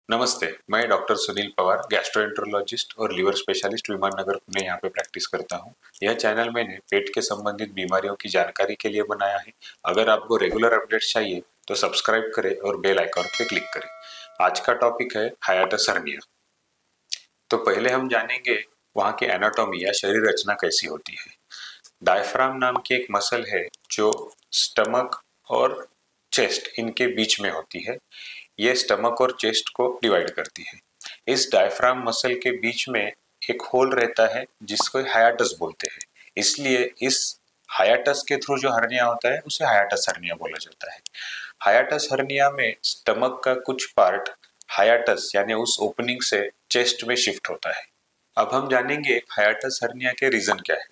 नमस्ते, मैं doctor Sunil Pawar, gastroenterologist और लिवर स्पेशलिस्ट विमान नगर पुणे यहाँ पे प्रैक्टिस करता हूँ। यह चैनल मैंने पेट के संबंधित बीमारियों की जानकारी के लिए बनाया है। अगर आपको रेगुलर अपडेट्स चाहिए तो सब्सक्राइब करें और बेल आइकॉन पे क्लिक करें। आज का टॉपिक है हाइएटस हर्निया। तो पहले हम जानेंगे वहाँ की एनाटॉमी या शरीर रचना कैसी होती है। डायफ्राम नाम की एक मसल है जो स्टमक और चेस्ट इनके बीच में होती है। ये स्टमक और चेस्ट को डिवाइड करती है। इस डायफ्राम मसल के बीच में एक होल रहता है जिसको हाइएटस बोलते हैं। इसलिए इस हाइएटस के थ्रू जो हर्निया होता है उसे हाइएटस हर्निया बोला जाता है। हाइएटस हर्निया में स्टमक का कुछ पार्ट हाइएटस यानी उस ओपनिंग से चेस्ट में शिफ्ट होता है। अब हम जानेंगे हाइएटस हर्निया के रीजन क्या है।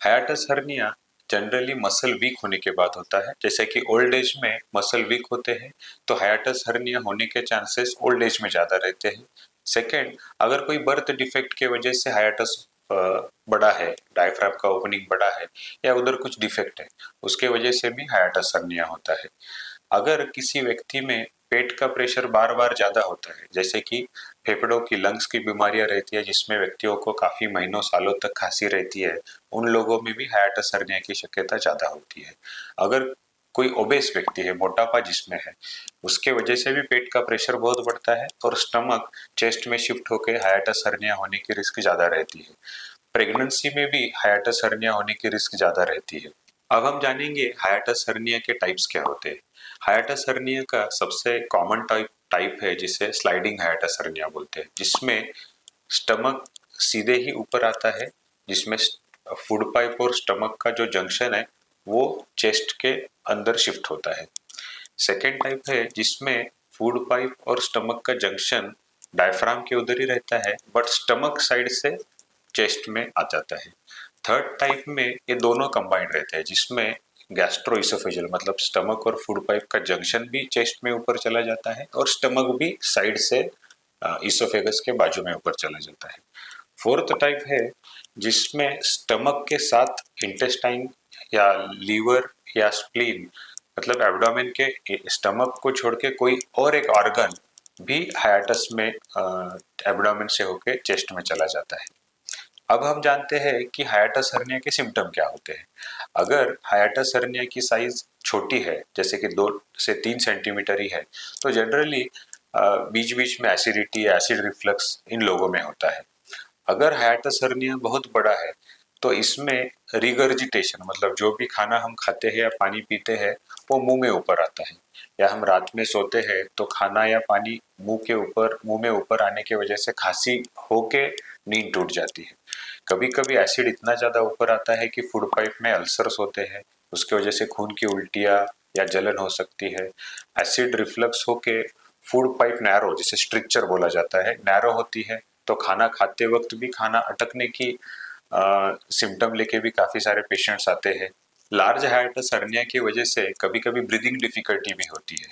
हाइएटस हर्निया जनरली मसल वीक होने के बाद होता है। जैसे कि ओल्ड एज में मसल वीक होते हैं तो हाइएटस हर्निया होने के चांसेस ओल्ड एज में ज्यादा रहते हैं। सेकेंड, अगर कोई बर्थ डिफेक्ट के वजह से हाइएटस बड़ा है, डायफ्राम का ओपनिंग बड़ा है या उधर कुछ डिफेक्ट है, उसके वजह से भी हाइएटस हर्निया होता है। अगर किसी व्यक्ति में पेट का प्रेशर बार बार ज्यादा होता है, जैसे कि फेफड़ों की लंग्स की बीमारियां रहती है जिसमें व्यक्तियों को काफी महीनों सालों तक खांसी रहती है, उन लोगों में भी हाइएटस हर्निया की शक्यता ज्यादा होती है। अगर कोई ओबेस व्यक्ति है, मोटापा जिसमें है, उसके वजह से भी पेट का प्रेशर बहुत बढ़ता है और स्टमक चेस्ट में शिफ्ट होकर हाइएटस हर्निया होने की रिस्क ज्यादा रहती है। प्रेगनेंसी में भी हाइएटस हर्निया होने की रिस्क ज्यादा रहती है। अब हम जानेंगे हाइएटस हर्निया के टाइप्स क्या होते हैं। हाइएटस हर्निया का सबसे कॉमन टाइप है जिसे स्लाइडिंग हाइएटस हर्निया बोलते हैं, जिसमें स्टमक सीधे ही ऊपर आता है, जिसमें फूड पाइप और स्टमक का जो जंक्शन है वो चेस्ट के अंदर शिफ्ट होता है। सेकेंड टाइप है जिसमें फूड पाइप और स्टमक का जंक्शन डायफ्राम के उधर ही रहता है बट स्टमक साइड से चेस्ट में आ जाता है। थर्ड टाइप में ये दोनों कंबाइंड रहते हैं जिसमें गैस्ट्रोइसोफेजियल मतलब स्टमक और फूड पाइप का जंक्शन भी चेस्ट में ऊपर चला जाता है और स्टमक भी साइड से इसोफेगस के बाजू में ऊपर चला जाता है। फोर्थ टाइप है जिसमें स्टमक के साथ इंटेस्टाइन या लीवर या स्प्लीन मतलब एब्डोमेन के स्टमक को छोड़ के कोई और एक ऑर्गन भी हाइएटस में एब्डोमेन से होके चेस्ट में चला जाता है। अब हम जानते हैं कि हाइएटस हर्निया के सिम्टम क्या होते हैं। अगर हाइएटस हर्निया की साइज छोटी है, जैसे कि 2 से 3 सेंटीमीटर ही है, तो जनरली बीच बीच में एसिडिटी या एसिड रिफ्लक्स इन लोगों में होता है। अगर हाइएटस हर्निया बहुत बड़ा है तो इसमें रिगर्जिटेशन मतलब जो भी खाना हम खाते हैं या पानी पीते हैं वो मुंह में ऊपर आता है, या हम रात में सोते हैं तो खाना या पानी मुंह में ऊपर आने की वजह से खांसी होके नींद टूट जाती है। कभी कभी एसिड इतना ज्यादा ऊपर आता है कि फूड पाइप में अल्सर्स होते हैं, उसकी वजह से खून की उल्टियाँ या जलन हो सकती है। एसिड रिफ्लक्स होके फूड पाइप नैरो, जिसे स्ट्रिक्चर बोला जाता है, नैरो होती है, तो खाना खाते वक्त भी खाना अटकने की सिम्टम लेके भी काफी सारे पेशेंट्स आते हैं। लार्ज हाइएटस हर्निया की वजह से कभी कभी ब्रीदिंग डिफिकल्टी भी होती है।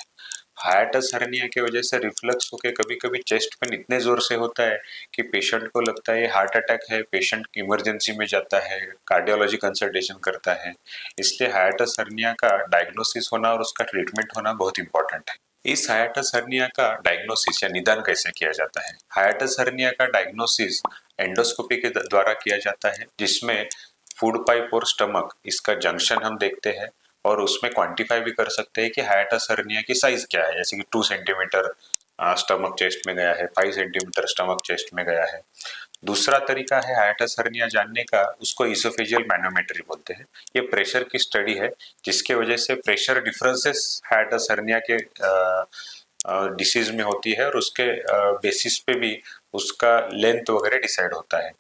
हाइएटस हर्निया की वजह से रिफ्लक्स होके कभी कभी चेस्ट पेन इतने जोर से होता है कि पेशेंट को लगता है हार्ट अटैक है, पेशेंट इमरजेंसी में जाता है, कार्डियोलॉजी कंसल्टेशन करता है। इसलिए हाइएटस हर्निया का डायग्नोसिस होना और उसका ट्रीटमेंट होना बहुत इंपॉर्टेंट है। इस हाइएटस हर्निया का डायग्नोसिस या निदान कैसे किया जाता है। हाइएटस हर्निया का डायग्नोसिस एंडोस्कोपी के द्वारा किया जाता है, जिसमें फूड पाइप और स्टमक इसका जंक्शन हम देखते हैं और उसमें क्वांटिफाई भी कर सकते हैं कि हाइएटस हर्निया की साइज क्या है, जैसे कि 2 सेंटीमीटर स्टमक चेस्ट में गया है, 5 सेंटीमीटर स्टमक चेस्ट में गया है। दूसरा तरीका है हाइएटस हर्निया जानने का, उसको इसोफेजियल मैनोमेट्री बोलते हैं। ये प्रेशर की स्टडी है जिसके वजह से प्रेशर डिफरेंसेस हाइएटस हर्निया के डिसीज में होती है और उसके बेसिस पे भी उसका लेंथ वगैरह डिसाइड होता है।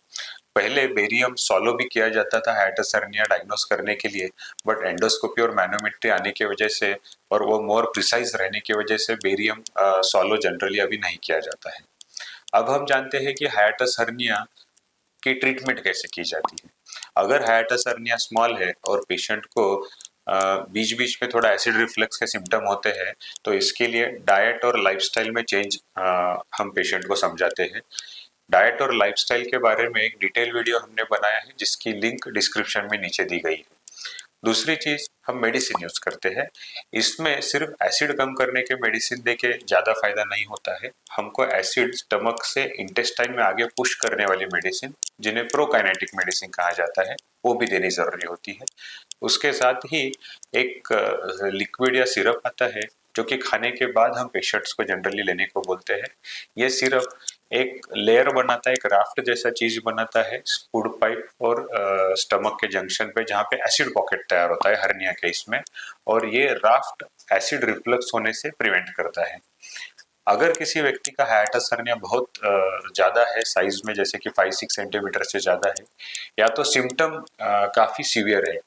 पहले बेरियम सॉलो भी किया जाता था हाइएटस हर्निया डायग्नोस करने के लिए, बट एंडोस्कोपी और मैनोमेट्री आने की वजह से और वो मोर प्रिसाइज रहने की वजह से बेरियम सॉलो जनरली अभी नहीं किया जाता है। अब हम जानते हैं कि हाइएटस हर्निया की ट्रीटमेंट कैसे की जाती है। अगर हाइएटस हर्निया स्मॉल है और पेशेंट को बीच बीच में थोड़ा एसिड रिफ्लक्स के सिम्टम होते हैं तो इसके लिए डाइट और लाइफस्टाइल में चेंज हम पेशेंट को समझाते हैं। डाइट और लाइफस्टाइल के बारे में एक डिटेल वीडियो हमने बनाया है जिसकी लिंक डिस्क्रिप्शन में नीचे दी गई है। दूसरी चीज हम मेडिसिन यूज करते हैं। इसमें सिर्फ एसिड कम करने के मेडिसिन देके ज्यादा फायदा नहीं होता है। हमको एसिड स्टमक से इंटेस्टाइन में आगे पुश करने वाली मेडिसिन, जिन्हें प्रोकाइनेटिक मेडिसिन कहा जाता है, वो भी देनी जरूरी होती है। उसके साथ ही एक लिक्विड या सिरप आता है जो कि खाने के बाद हम पेशेंट्स को जनरली लेने को बोलते हैं। ये सिरप एक लेयर बनाता है, एक राफ्ट जैसा चीज बनाता है फूड पाइप और स्टमक के जंक्शन पे, जहाँ पे एसिड पॉकेट तैयार होता है हर्निया केस में, और ये राफ्ट एसिड रिफ्लक्स होने से प्रिवेंट करता है। अगर किसी व्यक्ति का हाइएटस हर्निया बहुत ज्यादा है साइज में, जैसे कि 5-6 सेंटीमीटर से ज्यादा है, या तो सिम्टम काफी सीवियर है,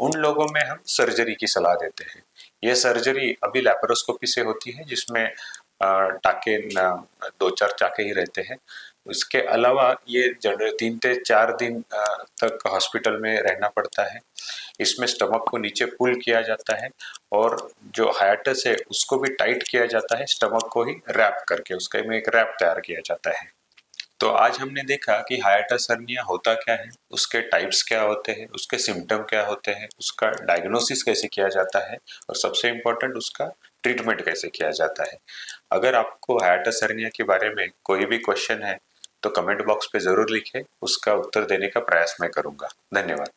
उन लोगों में हम सर्जरी की सलाह देते हैं। ये सर्जरी अभी लैप्रोस्कोपी से होती है, जिसमें टाके 2-4 टाके ही रहते हैं। इसके अलावा ये 3 से 4 दिन तक हॉस्पिटल में रहना पड़ता है। इसमें स्टमक को नीचे पुल किया जाता है और जो हाइएटस है उसको भी टाइट किया जाता है, स्टमक को ही रैप करके उसका में एक रैप तैयार किया जाता है। तो आज हमने देखा कि हाइएटस हर्निया होता क्या है, उसके टाइप्स क्या होते हैं, उसके सिम्टम क्या होते हैं, उसका डायग्नोसिस कैसे किया जाता है, और सबसे इम्पोर्टेंट उसका ट्रीटमेंट कैसे किया जाता है। अगर आपको हाइएटस हर्निया के बारे में कोई भी क्वेश्चन है तो कमेंट बॉक्स पे जरूर लिखें, उसका उत्तर देने का प्रयास मैं करूंगा। धन्यवाद।